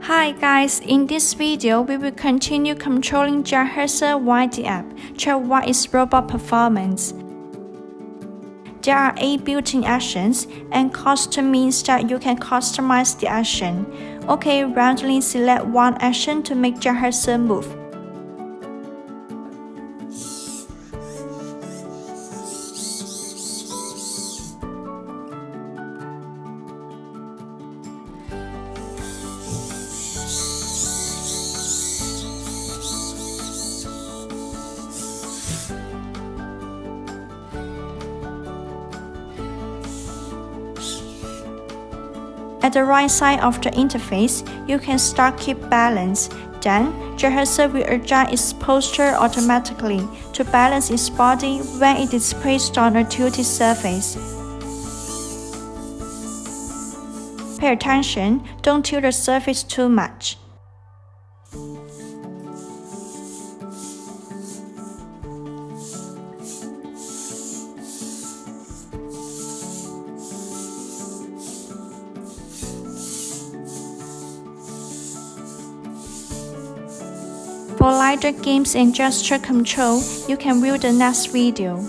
Hi guys, in this video we will continue controlling JetHexa while the app. Check what is robot performance. There are 8 built-in actions, and custom means that you can customize the action. Okay, randomly select one action to make JetHexa move. At the right side of the interface, you can start keep balance. Then, JetHexa will adjust its posture automatically to balance its body when it is placed on a tilted surface. Pay attention, don't tilt the surface too much. For lighter games and gesture control, you can view the next video.